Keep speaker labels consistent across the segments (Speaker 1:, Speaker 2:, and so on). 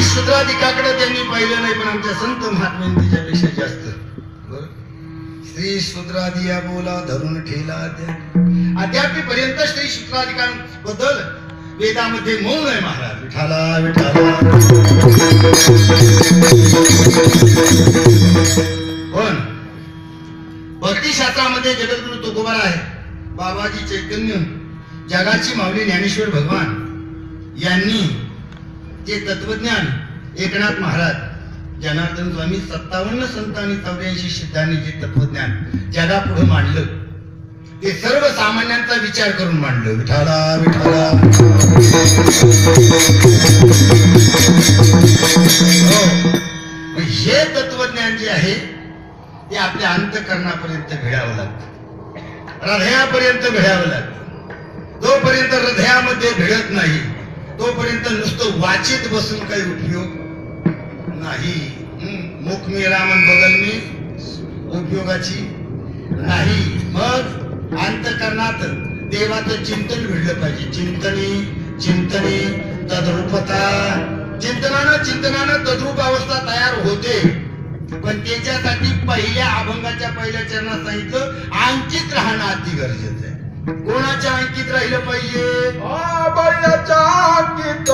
Speaker 1: शूद्राधिकाकडे त्यांनी पाहिलं नाही, पण आमच्या संत महात्म्यांनी त्याच्यापेक्षा जास्त. श्री शूद्रादिया बोला धरून ठेला अद्यापीपर्यंत श्री शूद्राधिकांबद्दल वेदामध्ये मौन आहे महाराज. विठाला विठाला. पण भक्तिशास्त्रामध्ये जगद्गुरु तुकोबार आहे, बाबाजी चैतन्य, जगाची माऊली ज्ञानेश्वर भगवान यांनी जे तत्वज्ञान, एकनाथ महाराज, जनार्दन स्वामी, 57 संत आणि 84 सिद्धांनी जे तत्वज्ञान जगापुढे मांडलं, ते सर्वसामान्यांचा विचार करून मांडलं. विठाला विठाला. हे तत्वज्ञान जे आहे ते आपल्या अंतःकरणापर्यंत भिडावं लागतं, हृदयापर्यंत भिडावं लागतं. जोपर्यंत हृदयामध्ये भिडत नाही तोपर्यंत नुसतं वाचित बसून काही उपयोग नाही. मुख में रामन बगल में उपयोगाची नाही. मग अंतःकरणात देवाचं चिंतन भिडलं पाहिजे. चिंतने तद्रूपता. चिंतनानं तद्रूप अवस्था तयार होते, पण त्याच्यासाठी पहिल्या अभंगाच्या पहिल्या चरणात सांगितलं अंकित राहणं अति गरजेचं आहे. कोणाच्या अंकित राहिलं पाहिजे?
Speaker 2: आबळ्याच्या अंकित.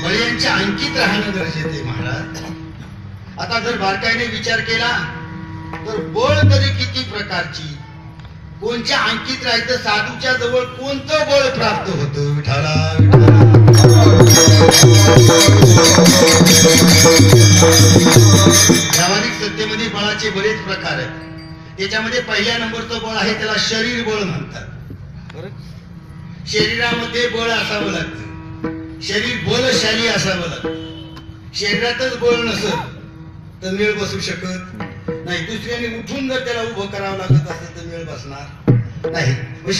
Speaker 1: बळ्यांच्या अंकित राहणं गरजेचं आहे महाराज. आता जर बारकाईने विचार केला तर बळ तरी किती प्रकारची, कोणच्या अंकित राहायचं, साधूच्या जवळ कोणतं बळ प्राप्त होतं? विठाला व्यावहारिक सत्तेमध्ये बळाचे बरेच प्रकार आहेत. त्याच्यामध्ये पहिल्या नंबरचं बळ आहे त्याला शरीर बळ म्हणतात. शरीरामध्ये बळ असावं लागतं, शरीर बलशाली असावं लागतं. शरीरातच बळ नसत तर मेळ बसू शकत नाही. दुसऱ्याने उठून जर त्याला उभं करावं लागत असेल तर मेळ बसणार नाही.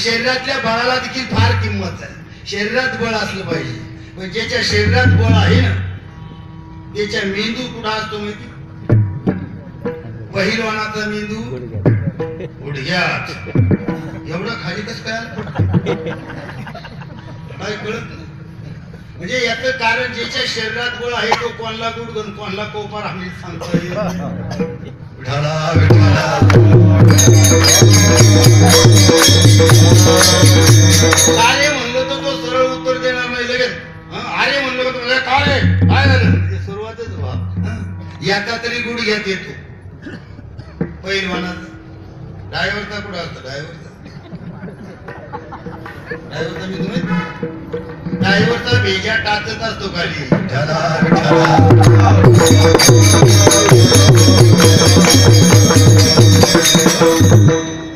Speaker 1: शरीरातल्या बळाला देखील फार किंमत आहे. शरीरात बळ असलं पाहिजे. पण ज्याच्या शरीरात बळ आहे ना त्याच्या मेंदू कुठं असतो माहिती? पहिलवानाचा मेंदू गुडघ्यात. एवढं खाली कसं काय कळत नाही. म्हणजे याचं कारण ज्याच्या शरीरात बळ आहे तो कोणला गुडघन कोणला कोपार आम्ही सांगतो. अरे म्हणलं तर तो सरळ उत्तर देणार नाही लगेच. अरे म्हणलं तर काय काय झालं सुरुवातच व्हा. याचा तरी गुडघ्यात येतो पहिलवानाचा. ड्रायव्हरचा कुठं असतो? ड्रायव्हरचा मी तुम्ही ड्रायव्हरचा भेजा टाचत असतो खाली.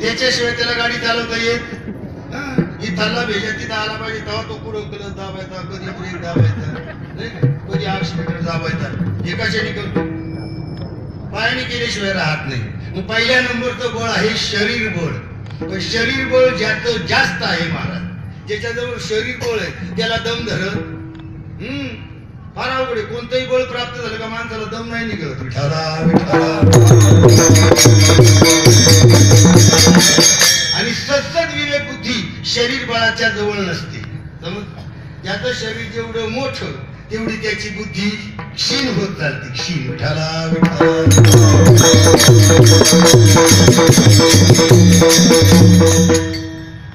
Speaker 1: त्याच्याशिवाय त्याला गाडी चालवता येत. इथला भेजा तिथं आला पाहिजे तेव्हा तो पुढं क्लच दाबायचा, कधी ब्रेक दाबायचा, कधी आक्सिलेटर दाबायचा. एकाशाने करतो पायाने केल्याशिवाय राहत नाही. मग पहिल्या नंबरचं बळ आहे शरीर बळ. पण शरीर बळ ज्याचं जास्त आहे महाराज, ज्याच्याजवळ शरीर बळ आहे त्याला दम धरत फार अवघड आहे. कोणतंही बळ प्राप्त झालं का माणसाला दम नाही निघत. विठाला विठाला. आणि सत्सद विवेक बुद्धी शरीर बळाच्या जवळ नसते. ज्याचं शरीर जेवढं मोठं तेवढी त्याची बुद्धी क्षीण होत चालते. क्षीण. विठाला विठाला.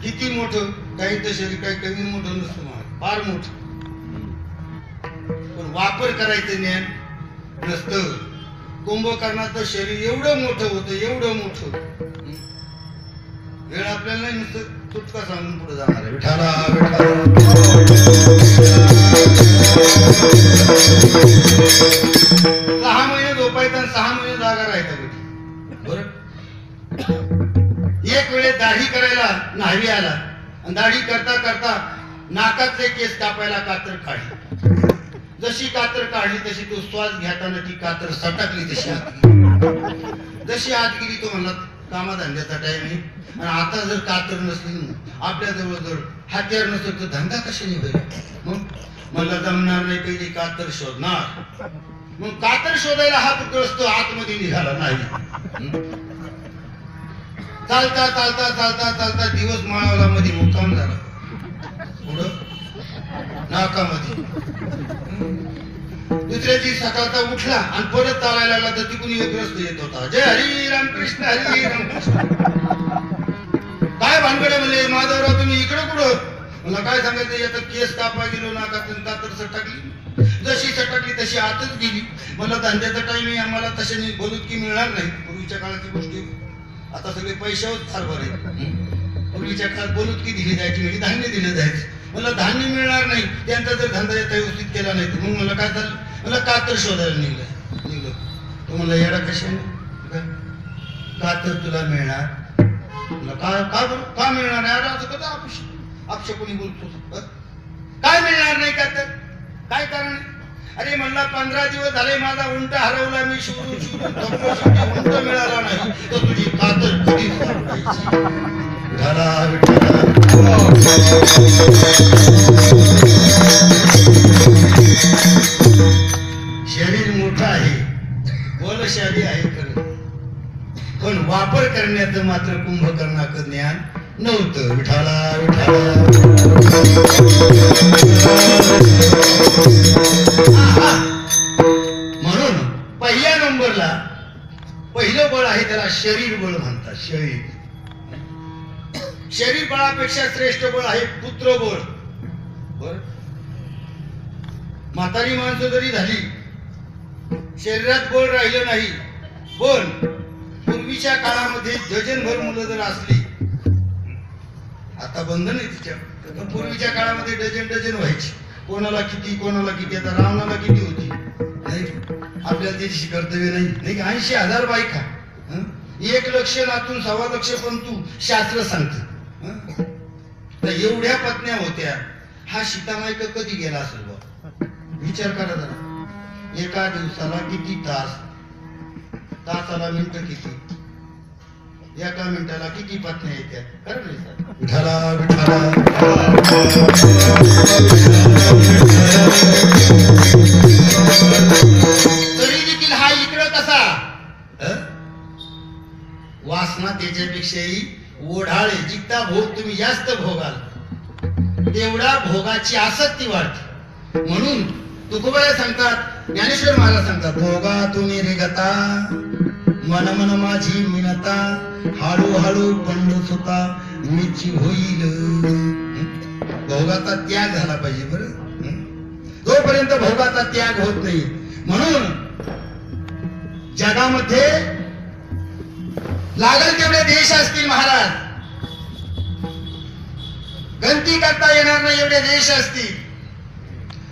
Speaker 1: किती मोठं काहींचं शरीर काही कमी मोठं नसतं, फार मोठं, पण वापर करायचं ज्ञान नसतं. कुंभकर्णाचं शरीर एवढं मोठं होतं, एवढं मोठं. वेळ आपल्याला नाही नुसतं तुटका सांगून पुढे जाणार आहे. विठाला विठाला. 6 महिने झोपायचं आणि 6 महिने जागा राहायचा. बरं, एक वेळेस दाढी करायला न्हावी आला आणि दाढी करता करता नाकातले केस कापायला कातर काढली. जशी कातर काढली तशी तो श्वास घेताना ती कातर सटकली, तशी आत गेली. जशी आत गेली तो म्हणला कामाधंद्याचा टाइम आहे. आणि आता जर कातर नसली आपल्या जवळ जर हत्यार नसेल तर धंदा कशाने होईल. मग मला जमणार नाही, पहिली कातर शोधणार. मग कातर शोधायला हा पुतळस्तो आतमध्ये निघाला नाही. चालता चालता चालता चालता दिवस माळावला मध्ये मुक्काम झाला. पुढं नाकामध्ये. दुसऱ्या दिवशी सकाळचा उठला आणि परत चालायला लागला तर तिकडून एक रस्ता येत होता. जय हरी रामकृष्ण, हरी रामकृष्ण. काय भानगडे म्हणले माधवराव तुम्ही इकडं कुठं? मला काय सांगायचं, याचा केस कापा गेलो नाकातून कातर सटकली. जशी सटकली तशी आतच गेली. मला धंद्याचा टाइम आहे, आम्हाला तशाने बोलुतकी मिळणार नाही. पूर्वीच्या काळाची गोष्टी, आता सगळे पैशावर कारभार आहे. पूर्वीच्या काळात बोलुतकी दिली जायची, म्हणजे धान्य दिलं जायचं. मला धान्य मिळणार नाही, त्यांचा जर धंदा व्यवस्थित केला नाही तर मग मला काय झालं, मला कातर शोधायला निघलो. तो मला येडा कशाने, कातर तुला मिळणार. का मिळणार नाही? असं कसं आपशा कोणी बोलतो, काय मिळणार नाही कातर, काय कारण? अरे म्हणला 15 दिवस झाले माझा उंट हरवला, मी शोधून शोधून उंट मिळाला नाही, तर तुझी कातर कधी सापडायची. शरीर मोठं आहे, बलशाली आहे खरं, पण वापर करण्याचं मात्र कुंभकर्णाचं ज्ञान नव्हतं. विठाला विठाला. म्हणून पहिल्या नंबरला पहिलं बळ आहे त्याला शरीर बळ म्हणतात. शरीर बळापेक्षा श्रेष्ठ बळ आहे पुत्र बळ. बर, म्हातारी माणसं जरी झाली शरीरात बळ राहिलं नाही, पण पूर्वीच्या काळामध्ये डझनभर मुलं जर असली, आता बंधन आहे तिच्या, पण पूर्वीच्या काळामध्ये डझन डझन व्हायची. कोणाला किती कोणाला किती. आता रावणाला किती होती नाही, आपल्याला त्याची कर्तव्य नाही. 80,000 बायका, 1 लक्ष नातून 1.25 लक्ष पण तू शास्त्र सांगत. तर एवढ्या पत्न्या होत्या. हा सीतामायक कधी गेला असेल बा, विचार करा जरा. एका दिवसाला किती तास, तासाला मिनिट किती, एका मिनिटाला किती पत्न्या येत्या. खरं नाही सर? विठाला विठाला. तरी देखील हा इकडं कसा वासना त्याच्यापेक्षाही ओढाळे. जितका भोग तुम्ही जास्त भोगाल तेवढा भोगाची आसक्ती वाढते. म्हणून तुकोबाई सांगतात, ज्ञानेश्वर महाराज सांगतात, भोगा तुम्ही रेगता मन मन माझी मिनता, हळूहळू पंडू सुता मीची होईल. भोगाचा त्याग झाला पाहिजे. बरं, जोपर्यंत भोगाचा त्याग होत नाही. म्हणून जगामध्ये लागल तेवढे देश असतील महाराज, गणती करता येणार नाही एवढे देश असतील,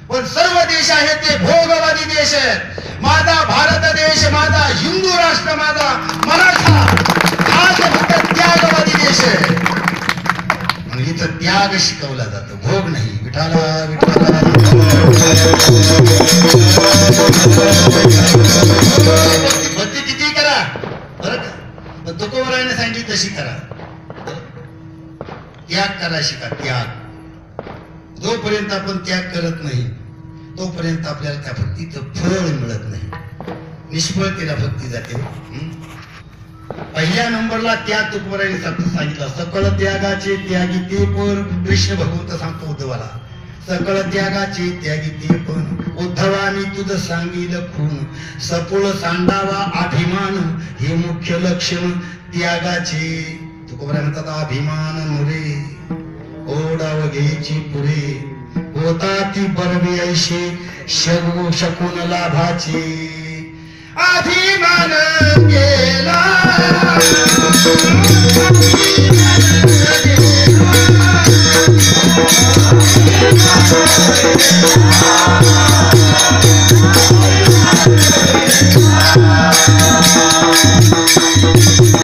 Speaker 1: पण सर्व देश आहेत ते भोगवादी देश आहेत. माझा भारत देश, माझा हिंदू राष्ट्र, माझा मराठा हा फक्त त्यागवादी देश आहे. म्हणून इथं त्याग शिकवला जातो, भोग नाही. विठाला विठाला. भक्ती किती तशी करा. त्याग करा शिका. त्याग जोपर्यंत आपण त्याग करत नाही तोपर्यंत आपल्याला त्या भक्तीचं फळ मिळत नाही. निष्फळतेला भक्ती जाते. पहिल्या नंबरला त्याग तुकोबारायांनी सांगितलं. सकळ त्यागाचे त्यागी ते पण. कृष्ण भगवंत सांगतो उद्धवाला, सकळ त्यागाचे त्यागी ते पण. उद्धवा मी तुझं सांगील खून. सपोळ सांडावा अभिमान हे मुख्य लक्षण त्यागाचे. तुकोबाराय म्हणतात अभिमान मुरे ओढाव घ्यायची पुरे. होता ती बरवे ऐशे शकून लाभाचे. अभिमान गेला अभिमान गेला.